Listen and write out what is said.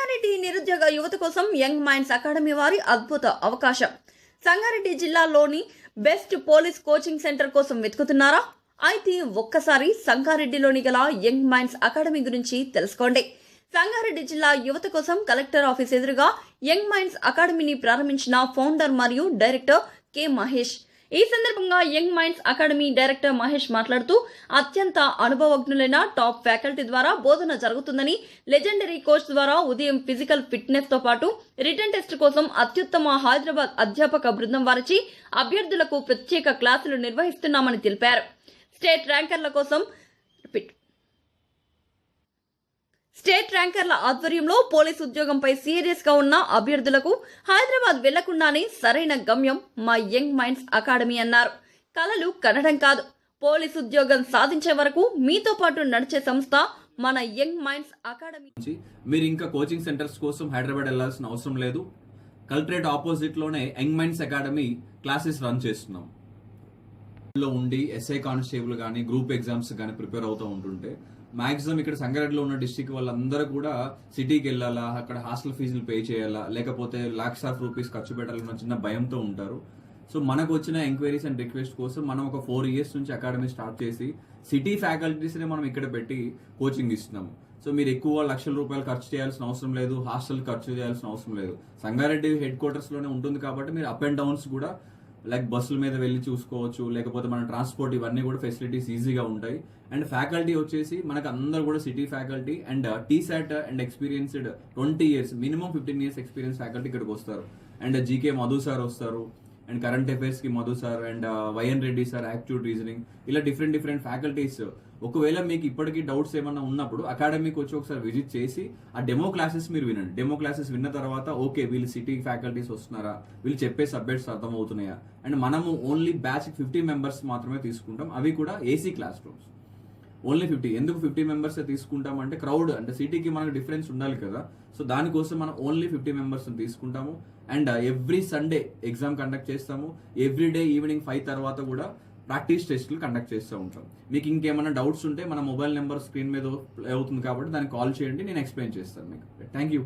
సంగారెడ్డి నిరుద్యోగ యువత కోసం యంగ్ మైండ్స్ అకాడమీ వారి అద్భుత అవకాశం. సంగారెడ్డి జిల్లాలోని బెస్ట్ పోలీస్ కోచింగ్ సెంటర్ కోసం వెతుకుతున్నారా? అయితే ఒక్కసారి సంగారెడ్డిలోని గల యంగ్ మైండ్స్ అకాడమీ గురించి తెలుసుకోండి. సంగారెడ్డి జిల్లా యువత కోసం కలెక్టర్ ఆఫీస్ ఎదురుగా యంగ్ మైండ్స్ అకాడమీని ప్రారంభించిన ఫౌండర్ మరియు డైరెక్టర్ కె మహేష్. ఈ సందర్భంగా young minds academy director Mahesh మాట్లాడుతూ అత్యంత అనుభవజ్ఞులైన టాప్ ఫ్యాకల్టీ ద్వారా బోధన జరుగుతుందని, లెజెండరీ కోచ్ ద్వారా ఉదయం ఫిజికల్ ఫిట్నెస్ తో పాటు రిటర్న్ టెస్ట్ కోసం అత్యుత్తమ హైదరాబాద్ అధ్యాపక బృందం వారిచి అభ్యర్థులకు ప్రత్యేక క్లాసులు నిర్వహిస్తున్నామని తెలిపారు. స్టేట్ ర్యాంకర్ల ఆధ్వర్యంలో పోలీస్ ఉద్యోగంపై సీరియస్ గా ఉన్న అభ్యర్థులకు హైదరాబాద్ వెళ్లకుండానే సరైన గమ్యం మా యంగ్ మైండ్స్ అకాడమీ అన్నారు. కలలు కనడం కాదు, పోలీస్ ఉద్యోగం సాధించే వరకు మీతో పాటు నడిచే సంస్థ మన యంగ్ మైండ్స్ అకాడమీ. మీరు ఇంకా కోచింగ్ సెంటర్స్ కోసం హైదరాబాద్ వెళ్లాల్సిన అవసరం లేదు. కలెక్టరేట్ ఆపోజిట్ లోనే young minds academy classes run చేస్తున్నాం. లో ఉండి ఎస్ఐ కానిస్టేబుల్ కానీ గ్రూప్ ఎగ్జామ్స్ కానీ ప్రిపేర్ అవుతూ ఉంటుంటే మాక్సిమం ఇక్కడ సంగారెడ్డిలో ఉన్న డిస్టిక్ వాళ్ళందరూ కూడా సిటీకి వెళ్ళాలా, అక్కడ హాస్టల్ ఫీజులు పే చేయాలా, లేకపోతే lakhs of rupees ఖర్చు పెట్టాలన్న చిన్న భయంతో ఉంటారు. సో మనకు వచ్చిన ఎంక్వైరీస్ అండ్ రిక్వెస్ట్ కోసం మనం ఒక 4 years నుంచి అకాడమీ స్టార్ట్ చేసి సిటీ ఫ్యాకల్టీస్ని మనం ఇక్కడ పెట్టి కోచింగ్ ఇస్తున్నాము. సో మీరు ఎక్కువ ₹1,00,000 ఖర్చు చేయాల్సిన అవసరం లేదు, హాస్టల్ ఖర్చు చేయాల్సిన అవసరం లేదు. సంగారెడ్డి హెడ్ క్వార్టర్స్ లోనే ఉంటుంది కాబట్టి మీరు అప్ అండ్ డౌన్స్ కూడా లైక్ బస్సుల మీద వెళ్ళి చూసుకోవచ్చు, లేకపోతే మన ట్రాన్స్పోర్ట్ ఇవన్నీ కూడా ఫెసిలిటీస్ ఈజీగా ఉంటాయి. అండ్ ఫ్యాకల్టీ వచ్చేసి మనకు అందరూ కూడా city faculty and T-SAT and experienced 20 years minimum 15 years experience faculty ఇక్కడికి వస్తారు. అండ్ జీకే మధు సార్ వస్తారు, అండ్ కరెంట్ అఫైర్స్ కి Madhu sir, and YN Reddy sir aptitude reasoning, ఇలా డిఫరెంట్ ఫ్యాకల్టీస్. ఒకవేళ మీకు ఇప్పటికీ డౌట్స్ ఏమన్నా ఉన్నప్పుడు అకాడమీకి వచ్చి ఒకసారి విజిట్ చేసి ఆ డెమో క్లాసెస్ మీరు వినండి. డెమో క్లాసెస్ విన్న తర్వాత ఓకే వీళ్ళు సిటీ ఫ్యాకల్టీస్ వస్తున్నారా, వీళ్ళు చెప్పే సబ్జెక్ట్స్ అర్థమవుతున్నాయా. అండ్ మనము ఓన్లీ బ్యాచ్ 50 members మాత్రమే తీసుకుంటాం, అవి కూడా ఏసీ క్లాస్ రూమ్స్. ఓన్లీ 50. ఎందుకు 50 members తీసుకుంటాం అంటే క్రౌడ్ అంటే సిటీకి మనకు డిఫరెన్స్ ఉండాలి కదా. సో దానికోసం మనం ఓన్లీ 50 members తీసుకుంటాము. And every Sunday exam conduct చేస్తాము. ఎవ్రీ డే ఈవినింగ్ 5 తర్వాత కూడా ప్రాక్టీస్ టెస్ట్లు కండక్ట్ చేస్తూ ఉంటాం. మీకు ఇంకేమైనా డౌట్స్ ఉంటే మన మొబైల్ నెంబర్ స్క్రీన్ మీద అవుతుంది కాబట్టి దానికి కాల్ చేయండి, నేను ఎక్స్ప్లెయిన్ చేస్తాను మీకు. Thank you.